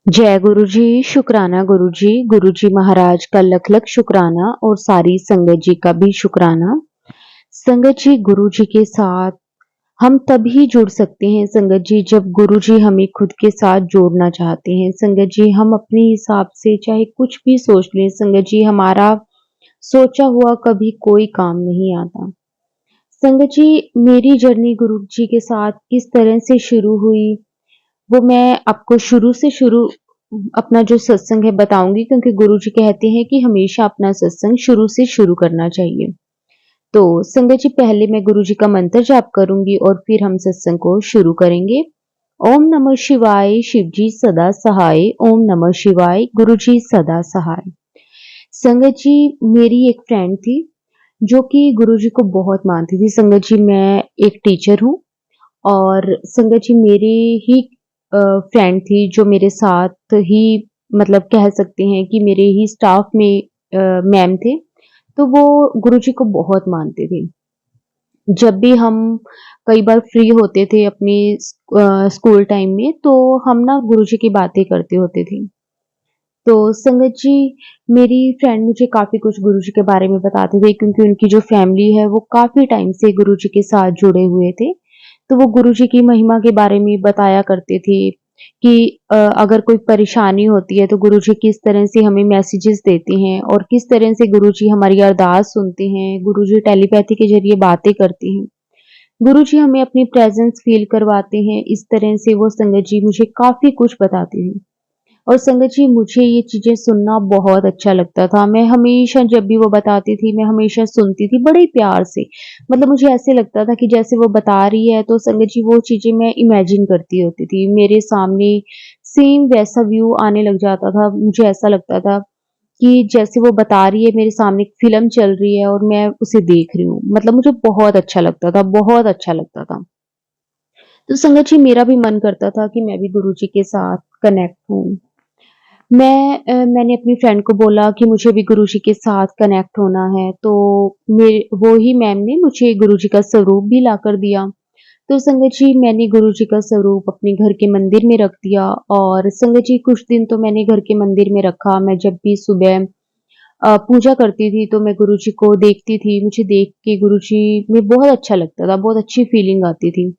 जय गुरु जी, शुक्राना गुरु जी महाराज का लख लख शुक्राना और सारी संगत जी का भी शुक्राना। संगत जी गुरु जी के साथ हम तभी जुड़ सकते हैं संगत जी जब गुरु जी हमें खुद के साथ जोड़ना चाहते हैं। संगत जी हम अपने हिसाब से चाहे कुछ भी सोच लें संगत जी हमारा सोचा हुआ कभी कोई काम नहीं आता। संगत जी मेरी जर्नी गुरु जी के साथ किस तरह से शुरू हुई वो मैं आपको शुरू से शुरू अपना जो सत्संग है बताऊँगी क्योंकि गुरुजी कहते हैं कि हमेशा अपना सत्संग शुरू से शुरू करना चाहिए। तो संगत जी पहले मैं गुरुजी का मंत्र जाप करूँगी और फिर हम सत्संग को शुरू करेंगे। ओम नमः शिवाय शिव जी सदा सहाय, ओम नमः शिवाय गुरुजी सदा सहाय। संगत जी मेरी एक फ्रेंड थी जो कि गुरुजी को बहुत मानती थी। संगत जी मैं एक टीचर हूँ और संगत जी मेरी ही फ्रेंड थी जो मेरे साथ ही मतलब कह सकते हैं कि मेरे ही स्टाफ में मैम थे, तो वो गुरुजी को बहुत मानते थे। जब भी हम कई बार फ्री होते थे अपने स्कूल टाइम में तो हम ना गुरुजी की बातें करते होते थे। तो संगत जी मेरी फ्रेंड मुझे काफ़ी कुछ गुरुजी के बारे में बताते थे क्योंकि उनकी जो फैमिली है वो काफ़ी टाइम से गुरुजी के साथ जुड़े हुए थे। तो वो गुरुजी की महिमा के बारे में बताया करते थे कि अगर कोई परेशानी होती है तो गुरुजी किस तरह से हमें मैसेजेस देते हैं और किस तरह से गुरुजी हमारी अरदास सुनते हैं, गुरुजी टेलीपैथी के ज़रिए बातें करते हैं। गुरुजी हमें अपनी प्रेज़ेंस फ़ील करवाते हैं, इस तरह से वो संगत जी मुझे काफ़ी कुछ बताते थे। और संगत जी मुझे ये चीज़ें सुनना बहुत अच्छा लगता था। मैं हमेशा जब भी वो बताती थी, मैं हमेशा सुनती थी बड़े प्यार से। मतलब मुझे ऐसे लगता था कि जैसे वो बता रही है तो संगत जी वो चीज़ें मैं इमेजिन करती होती थी। मेरे सामने सेम वैसा व्यू आने लग जाता था। मुझे ऐसा लगता था कि जैसे वो बता रही है मेरे सामने एक फ़िल्म चल रही है और मैं उसे देख रही हूँ। मतलब मुझे बहुत अच्छा लगता था, बहुत अच्छा लगता था। तो संगत जी मेरा भी मन करता था कि मैं भी गुरुजी के साथ कनेक्ट हूँ। मैंने अपनी फ्रेंड को बोला कि मुझे भी गुरुजी के साथ कनेक्ट होना है, तो मेरे वो ही मैम ने मुझे गुरुजी का स्वरूप भी लाकर दिया। तो संगत जी मैंने गुरुजी का स्वरूप अपने घर के मंदिर में रख दिया और संगत जी कुछ दिन तो मैंने घर के मंदिर में रखा। मैं जब भी सुबह पूजा करती थी तो मैं गुरुजी को देखती थी। मुझे देख के गुरुजी में बहुत अच्छा लगता था, बहुत अच्छी फीलिंग आती थी।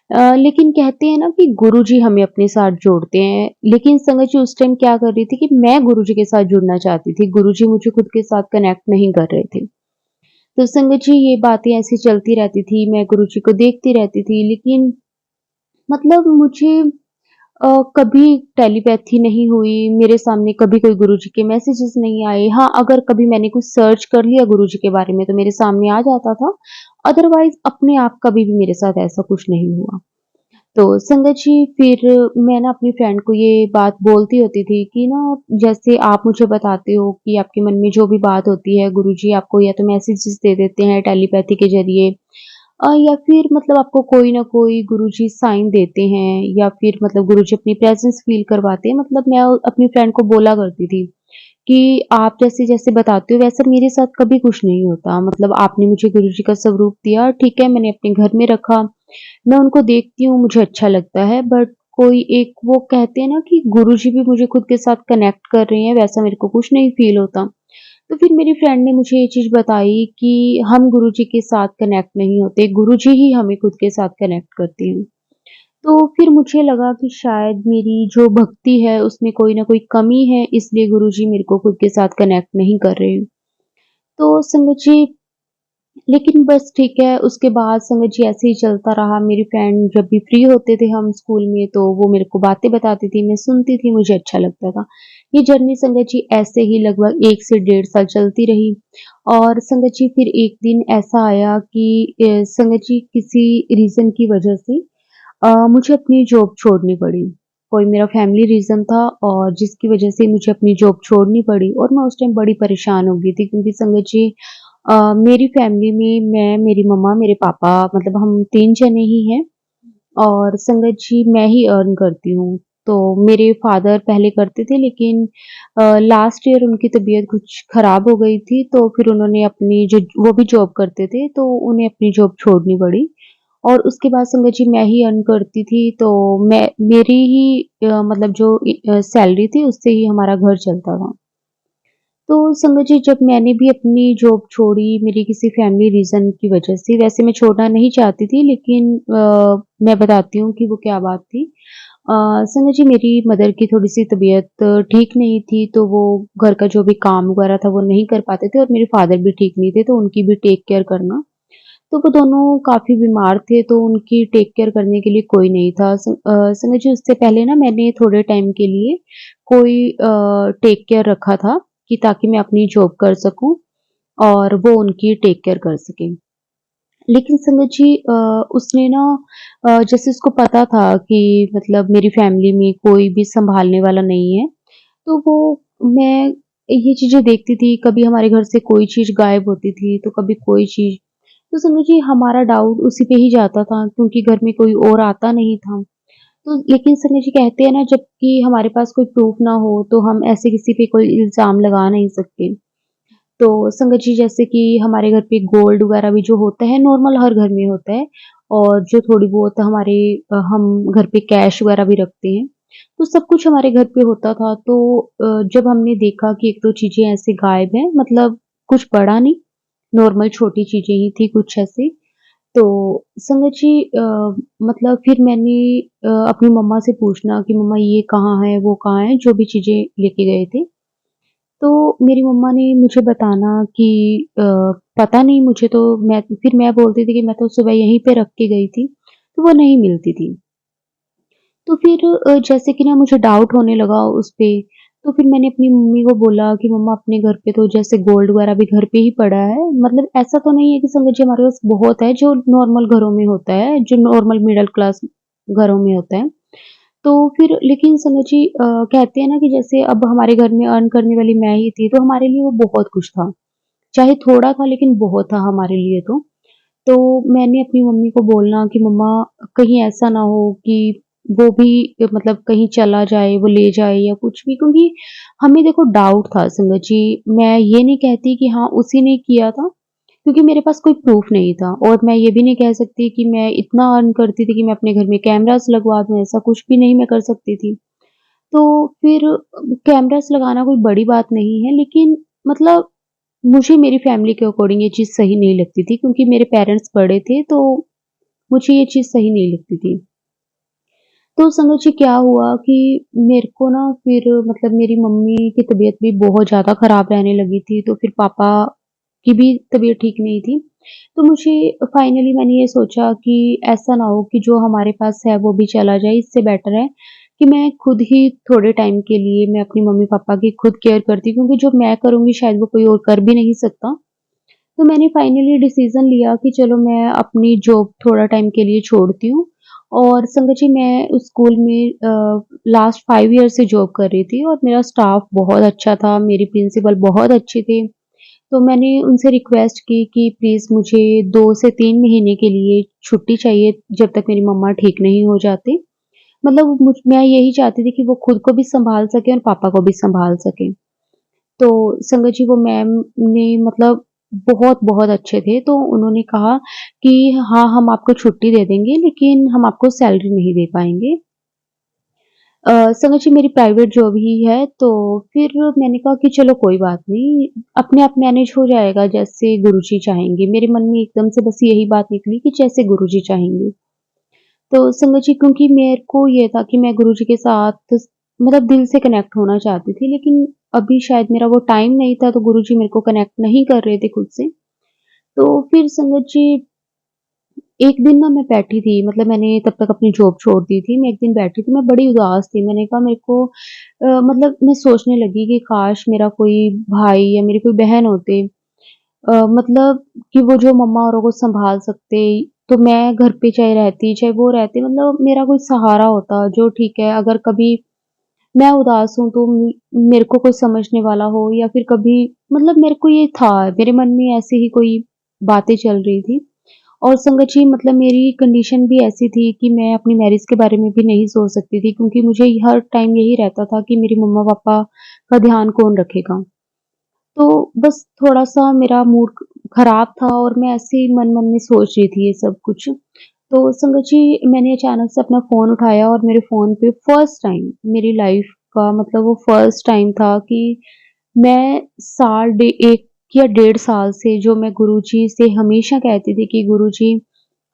लेकिन कहते हैं ना कि गुरुजी हमें अपने साथ जोड़ते हैं, लेकिन संगत जी उस टाइम क्या कर रही थी कि मैं गुरुजी के साथ जुड़ना चाहती थी, गुरुजी मुझे खुद के साथ कनेक्ट नहीं कर रहे थे। तो संगत जी ये बातें ऐसी चलती रहती थी, मैं गुरुजी को देखती रहती थी, लेकिन मतलब मुझे कभी टेलीपैथी नहीं हुई, मेरे सामने कभी कोई गुरुजी के मैसेजेस नहीं आए। हाँ, अगर कभी मैंने कुछ सर्च कर लिया गुरुजी के बारे में तो मेरे सामने आ जाता था, अदरवाइज़ अपने आप कभी भी मेरे साथ ऐसा कुछ नहीं हुआ। तो संगत जी फिर मैं ना अपनी फ्रेंड को ये बात बोलती होती थी कि ना जैसे आप मुझे बताते हो कि आपके मन में जो भी बात होती है गुरुजी आपको या तो मैसेजेस दे देते हैं टेलीपैथी के ज़रिए या फिर मतलब आपको कोई ना कोई गुरुजी साइन देते हैं या फिर मतलब गुरुजी अपनी प्रेज़ेंस फ़ील करवाते हैं। मतलब मैं अपनी फ्रेंड को बोला करती थी कि आप जैसे-जैसे बताते हो वैसा मेरे साथ कभी कुछ नहीं होता। मतलब आपने मुझे गुरुजी का स्वरूप दिया, ठीक है मैंने अपने घर में रखा, मैं उनको देखती हूँ, मुझे अच्छा लगता है बट कोई एक वो कहते हैं ना कि गुरुजी भी मुझे खुद के साथ कनेक्ट कर रहे हैं, वैसा मेरे को कुछ नहीं फ़ील होता। तो फिर मेरी फ्रेंड ने मुझे ये चीज़ बताई कि हम गुरुजी के साथ कनेक्ट नहीं होते, गुरुजी ही हमें खुद के साथ कनेक्ट करते हैं। तो फिर मुझे लगा कि शायद मेरी जो भक्ति है उसमें कोई न कोई कमी है, इसलिए गुरुजी मेरे को खुद के साथ कनेक्ट नहीं कर रहे हैं। तो संगत जी लेकिन बस ठीक है, उसके बाद संगत जी ऐसे ही चलता रहा। मेरी फ्रेंड जब भी फ्री होते थे हम स्कूल में तो वो मेरे को बातें बताती थी, मैं सुनती थी, मुझे अच्छा लगता था। ये जर्नी संगत जी ऐसे ही लगभग 1 से डेढ़ साल चलती रही और संगत जी फिर एक दिन ऐसा आया कि संगत जी किसी रीज़न की वजह से मुझे अपनी जॉब छोड़नी पड़ी। कोई मेरा फैमिली रीज़न था और जिसकी वजह से मुझे अपनी जॉब छोड़नी पड़ी और मैं उस टाइम बड़ी परेशान हो गई थी क्योंकि संगत जी मेरी फैमिली में मैं, मेरी मम्मा, मेरे पापा मतलब हम 3 जने ही हैं और संगत जी मैं ही अर्न करती हूँ। तो मेरे फादर पहले करते थे लेकिन लास्ट ईयर उनकी तबीयत कुछ खराब हो गई थी तो फिर उन्होंने अपनी जो वो भी जॉब करते थे तो उन्हें अपनी जॉब छोड़नी पड़ी। और उसके बाद संगत जी मैं ही अर्न करती थी, तो मैं मेरी ही मतलब जो सैलरी थी उससे ही हमारा घर चलता था। तो संगत जी जब मैंने भी अपनी जॉब छोड़ी मेरी किसी फैमिली रीज़न की वजह से, वैसे मैं छोड़ना नहीं चाहती थी लेकिन मैं बताती हूँ कि वो क्या बात थी। संगत जी मेरी मदर की थोड़ी-सी तबीयत ठीक नहीं थी, तो वो घर का जो भी काम वगैरह था वो नहीं कर पाते थे और मेरे फादर भी ठीक नहीं थे, तो उनकी भी टेक केयर करना। तो वो दोनों काफ़ी बीमार थे, तो उनकी टेक केयर करने के लिए कोई नहीं था। संगत जी उससे पहले ना मैंने थोड़े टाइम के लिए कोई टेक केयर रखा था कि ताकि मैं अपनी जॉब कर सकूँ और वो उनकी टेक केयर कर सकें। लेकिन संगत जी उसने ना जैसे उसको पता था कि मतलब मेरी फैमिली में कोई भी सँभालने वाला नहीं है, तो वो मैं ये चीज़ें देखती थी, कभी हमारे घर से कोई चीज़ गायब होती थी, तो कभी कोई चीज़। तो समझ लीजिए हमारा डाउट उसी पे ही जाता था क्योंकि घर में कोई और आता नहीं था। तो लेकिन समझिए कहते हैं ना जबकि हमारे पास कोई प्रूफ़ ना हो, तो हम ऐसे किसी पे कोई इल्ज़ाम लगा नहीं सकते। तो संगत जी जैसे कि हमारे घर पे गोल्ड वग़ैरह भी जो होता है नॉर्मल हर घर में होता है और जो थोड़ी बहुत हमारे हम घर पे कैश वग़ैरह भी रखते हैं। तो सब कुछ हमारे घर पे होता था तो जब हमने देखा कि 1-2 चीज़ें ऐसे गायब हैं मतलब कुछ बड़ा नहीं, नॉर्मल छोटी चीज़ें ही थी कुछ ऐसे। तो संगत जी मतलब फिर मैंने अपनी मम्मा से पूछना कि मम्मा ये कहाँ है, वो कहाँ है, जो भी चीज़ें लेके गए थे। तो मेरी मम्मा ने मुझे बताना कि पता नहीं मुझे तो मैं बोलती थी कि मैं तो सुबह यहीं पे रख के गई थी, तो वो नहीं मिलती थी। तो फिर जैसे कि ना मुझे डाउट होने लगा उस पे, तो फिर मैंने अपनी मम्मी को बोला कि मम्मा अपने घर पे तो जैसे गोल्ड वगैरह भी घर पे ही पड़ा है, मतलब ऐसा तो नहीं है कि संगत जी हमारे पास बहुत है जो नॉर्मल घरों में होता है, जो नॉर्मल मिडल क्लास घरों में होता है। तो फिर लेकिन संगत जी कहते हैं ना कि जैसे अब हमारे घर में अर्न करने वाली मैं ही थी, तो हमारे लिए वो बहुत कुछ था। चाहे थोड़ा था लेकिन बहुत था हमारे लिए तो। तो मैंने अपनी मम्मी को बोलना कि मम्मा कहीं ऐसा ना हो कि वो भी मतलब कहीं चला जाए, वो ले जाए या कुछ भी क्योंकि हमें देखो डाउट था संगत जी, मैं ये नहीं कहती कि हाँ, उसी ने किया था क्योंकि मेरे पास कोई प्रूफ़ नहीं था और मैं ये भी नहीं कह सकती कि मैं इतना अर्न करती थी कि मैं अपने घर में कैमराज़ लगवा दूँ, ऐसा कुछ भी नहीं मैं कर सकती थी। तो फिर कैमराज़ लगाना कोई बड़ी बात नहीं है लेकिन मतलब मुझे मेरी फैमिली के अकॉर्डिंग ये चीज़ सही नहीं लगती थी क्योंकि मेरे पेरेंट्स बड़े थे, तो मुझे ये चीज़ सही नहीं लगती थी। तो समझिए क्या हुआ कि मेरे को ना फिर मतलब मेरी मम्मी की तबीयत भी बहुत ज़्यादा ख़राब रहने लगी थी, तो फिर पापा की भी तबीयत ठीक नहीं थी। तो मुझे फाइनली मैंने ये सोचा कि ऐसा ना हो कि जो हमारे पास है वो भी चला जाए, इससे बेटर है कि मैं खुद ही थोड़े टाइम के लिए मैं अपनी मम्मी-पापा की खुद केयर करती क्योंकि जो मैं करूँगी शायद वो कोई और कर भी नहीं सकता। तो मैंने फाइनली डिसीज़न लिया कि चलो मैं अपनी जॉब थोड़ा टाइम के लिए छोड़ती हूँ और संगत जी मैं उस स्कूल में लास्ट 5 ईयर से जॉब कर रही थी और मेरा स्टाफ बहुत अच्छा था, मेरी प्रिंसिपल बहुत अच्छे थे। तो मैंने उनसे रिक्वेस्ट की कि प्लीज़ मुझे 2 से 3 महीने के लिए छुट्टी चाहिए जब तक मेरी मम्मा ठीक नहीं हो जाती। मतलब मैं यही चाहती थी कि वो खुद को भी सँभाल सकें और पापा को भी सँभाल सकें। तो संगत जी वो मैम ने मतलब बहुत-बहुत अच्छे थे, तो उन्होंने कहा कि हाँ, हम आपको छुट्टी दे देंगे लेकिन हम आपको सैलरी नहीं दे पाएँगे। संगत जी मेरी प्राइवेट जॉब ही है, तो फिर मैंने कहा कि चलो कोई बात नहीं, अपने आप मैनेज हो जाएगा जैसे गुरुजी चाहेंगे। मेरे मन में एकदम से बस यही बात निकली कि जैसे गुरुजी चाहेंगे। तो संगत जी क्योंकि मेरे को ये था कि मैं गुरुजी के साथ मतलब दिल से कनेक्ट होना चाहती थी, लेकिन अभी शायद मेरा वो टाइम नहीं था, तो गुरुजी मेरे को कनेक्ट नहीं कर रहे थे खुद से। तो फिर संगत जी एक दिन ना मैं बैठी थी मतलब मैंने तब तक अपनी जॉब छोड़ दी थी। मैं एक दिन बैठी थी, मैं बड़ी उदास थी। मैंने कहा मेरे को मतलब मैं सोचने लगी कि काश मेरा कोई भाई या मेरी कोई बहन होते मतलब कि वो जो मम्मा औरों को सँभाल सकते, तो मैं घर पे चाहे रहती, चाहे वो रहते मतलब मेरा कोई सहारा होता जो ठीक है अगर कभी मैं उदास हूँ तो मेरे को कोई समझने वाला हो या फिर कभी मतलब मेरे को ये था, मेरे मन में ऐसे ही कोई बातें चल रही थी। और संगत जी मतलब मेरी कंडीशन भी ऐसी थी कि मैं अपनी मैरिज के बारे में भी नहीं सोच सकती थी क्योंकि मुझे हर टाइम यही रहता था कि मेरी मम्मा-पापा का ध्यान कौन रखेगा। तो बस थोड़ा-सा मेरा मूड खराब था और मैं ऐसे ही मन-मन में सोच रही थी ये सब कुछ। तो संगत जी मैंने अचानक से अपना फ़ोन उठाया और मेरे फ़ोन पे फर्स्ट टाइम मेरी लाइफ़ का मतलब वो फर्स्ट टाइम था कि मैं साल डे 1 या डेढ़ साल से जो मैं गुरुजी से हमेशा कहती थी कि गुरुजी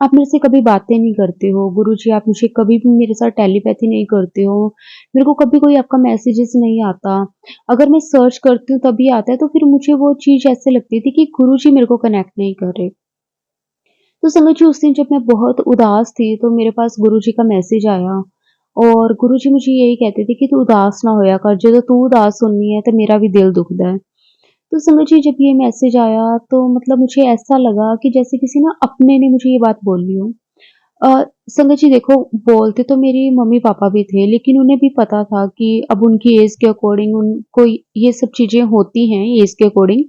आप मेरे से कभी बातें नहीं करते हो, गुरुजी आप मुझे कभी भी मेरे साथ टेलीपैथी नहीं करते हो, मेरे को कभी कोई आपका मैसेजेस नहीं आता। अगर मैं सर्च करती हूँ तभी आता है तो फिर मुझे वो चीज़ ऐसे लगती थी कि गुरुजी मेरे को कनेक्ट नहीं कर रहे। तो समझिए उस दिन जब मैं बहुत उदास थी तो मेरे पास गुरुजी का मैसेज आया और गुरुजी मुझे यही कहते थे कि तू उदास ना होया कर, ਜਦੋਂ तू उदास हुन्नी है तो मेरा भी दिल दुखदा है। तो समझिए जब ये मैसेज आया तो मतलब मुझे ऐसा लगा कि जैसे किसी ना अपने ने मुझे ये बात बोली हो। संगत जी देखो बोलते तो मेरी मम्मी-पापा भी थे लेकिन उन्हें भी पता था कि अब उनकी एज के अकॉर्डिंग उनको ये सब चीज़ें होती हैं एज के अकॉर्डिंग।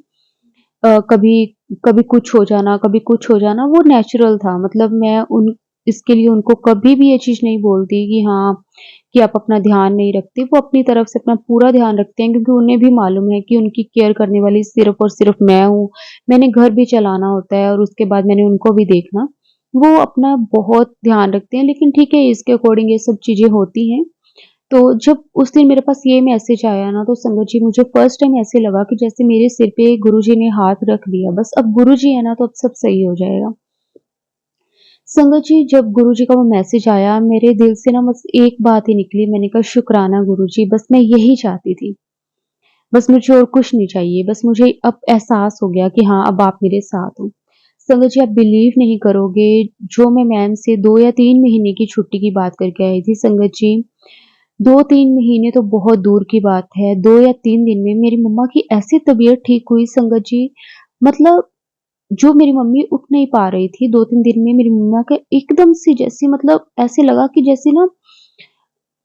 कभी कभी कुछ हो जाना, कभी कुछ हो जाना वो नेचुरल था। मतलब मैं उन इसके लिए उनको कभी भी ये चीज़ नहीं बोलती कि हाँ, कि आप अपना ध्यान नहीं रखते। वो अपनी तरफ से अपना पूरा ध्यान रखते हैं क्योंकि उन्हें भी मालूम है कि उनकी केयर करने वाली सिर्फ़ और सिर्फ़ मैं हूँ। मैंने घर भी चलाना होता है और उसके बाद मैंने उनको भी देखना। वो अपना बहुत ध्यान रखते हैं लेकिन ठीक है इसके अकॉर्डिंग ये सब चीज़ें होती हैं। तो जब उस दिन मेरे पास ये मैसेज आया ना तो संगत जी मुझे फर्स्ट टाइम ऐसे लगा कि जैसे मेरे सिर पे गुरुजी ने हाथ रख दिया बस अब गुरुजी है ना तो अब सब सही हो जाएगा। संगत जी जब गुरुजी का वो मैसेज आया मेरे दिल से ना बस एक बात ही निकली मैंने कहा शुक्राना गुरुजी बस मैं यही चाहती थी। बस मुझे और कुछ नहीं चाहिए बस मुझे अब एहसास हो गया कि हाँ अब आप मेरे साथ हो। संगत जी आप बिलीव नहीं करोगे जो मैं मैम से 2 या 3 महीने की छुट्टी की बात करके आई थी संगत जी 2-3 महीने तो बहुत दूर की बात है, 2 या 3 दिन में मेरी मम्मा की ऐसी तबीयत ठीक हुई संगत जी, मतलब जो मेरी मम्मी उठ नहीं पा रही थी 2-3 दिन में मेरी मम्मा का एकदम से जैसे मतलब ऐसे लगा कि जैसे ना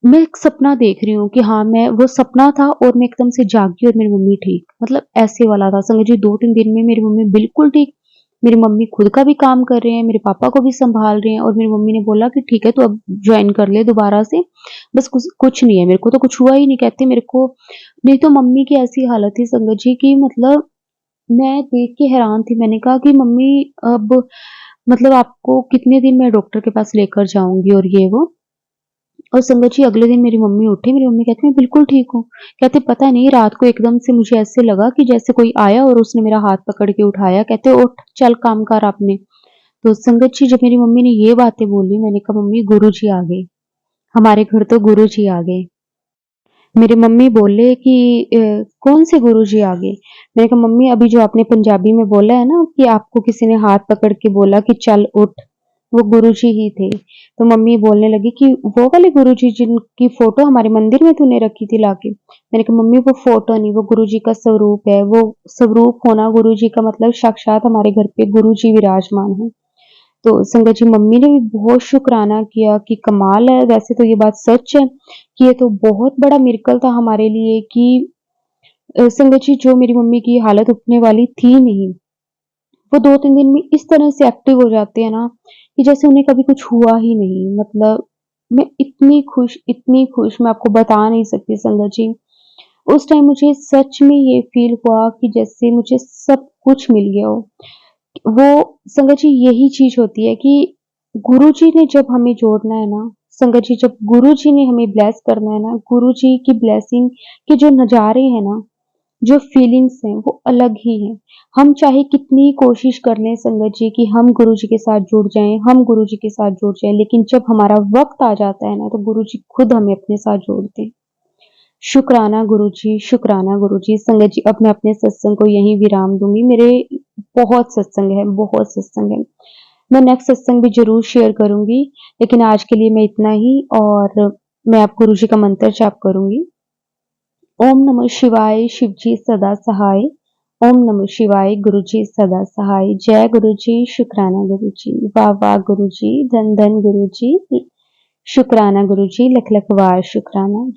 मैं एक सपना देख रही हूँ कि हाँ, मैं वो सपना था और मैं एकदम से जागी और मेरी मम्मी ठीक, मतलब ऐसे वाला था। संगत जी 2-3 दिन में मेरी मम्मी बिल्कुल ठीक, मेरी मम्मी खुद का भी काम कर रहे हैं, मेरे पापा को भी सँभाल रहे हैं और मेरी मम्मी ने बोला कि ठीक है, तू अब जॉइन कर ले दोबारा से, बस कुछ कुछ नहीं है, मेरे को तो कुछ हुआ ही नहीं। कहते मेरे को नहीं तो मम्मी की ऐसी हालत थी संगत जी कि मतलब मैं देख के हैरान थी। मैंने कहा कि मम्मी अब मतलब आपको कितने दिन मैं डॉक्टर के पास लेकर जाऊँगी और ये वो। और संगत जी अगले दिन मेरी मम्मी उठी, मेरी मम्मी कहती मैं बिल्कुल ठीक हूँ। कहते पता नहीं रात को एकदम से मुझे ऐसे लगा कि जैसे कोई आया और उसने मेरा हाथ पकड़ के उठाया, कहते उठ चल काम कर आपने। तो संगत जी जब मेरी मम्मी ने ये बातें बोली मैंने कहा मम्मी गुरुजी आ गए, हमारे घर तो गुरुजी आ गए। मेरी मम्मी बोले कि कौन से गुरुजी आ गए? मैंने कहा मम्मी अभी जो आपने पंजाबी में बोला है ना कि आपको किसी ने हाथ पकड़ के बोला कि चल उठ, वो गुरुजी ही थे। तो मम्मी बोलने लगी कि वो वाले गुरुजी जिनकी फ़ोटो हमारे मंदिर में तूने रखी थी लाके? मैंने कहा मम्मी वो फ़ोटो नहीं, वो गुरुजी का स्वरूप है। वो स्वरूप होना गुरुजी का मतलब साक्षात हमारे घर पे गुरुजी विराजमान हैं। तो संगत जी मम्मी ने भी बहुत शुक्राना किया कि कमाल है, वैसे तो ये बात सच है कि ये तो बहुत बड़ा मिरेकल था हमारे लिए कि संगत जी जो मेरी मम्मी की हालत उठने वाली थी नहीं, वो 2-3 दिन में इस तरह से एक्टिव हो जाते हैं ना, कि जैसे उन्हें कभी कुछ हुआ ही नहीं। मतलब मैं इतनी खुश मैं आपको बता नहीं सकती संगत जी। उस टाइम मुझे सच में ये फ़ील हुआ कि जैसे मुझे सब कुछ मिल गया हो। वो संगत जी यही चीज़ होती है कि गुरुजी ने जब हमें जोड़ना है ना, संगत जी जब गुरुजी ने हमें ब्लेस करना है ना, गुरुजी की ब्लेसिंग के जो नज़ारे हैं ना, जो फीलिंग्स हैं वो अलग ही हैं। हम चाहे कितनी कोशिश कर लें संगत जी कि हम गुरुजी के साथ जुड़ जाएँ, हम गुरुजी के साथ जुड़ जाएँ, लेकिन जब हमारा वक़्त आ जाता है ना, तो गुरुजी खुद हमें अपने साथ जोड़ते हैं। शुक्राना गुरुजी। संगत जी अब मैं अपने सत्संग को यहीं विराम दूँगी। मेरे बहुत सत्संग है। मैं नेक्स्ट सत्संग भी ज़रूर शेयर करूँगी, लेकिन आज के लिए मैं इतना ही और मैं अब गुरुजी का मंत्र जाप करूँगी। ओम नमः शिवाय शिवजी सदा सहाय। ओम नमः शिवाय गुरुजी सदा सहाय। जय गुरुजी, शुक्राना गुरुजी। वाह वाह गुरुजी, धन धन गुरुजी, शुक्राना गुरुजी, लख लख वार शुक्राना।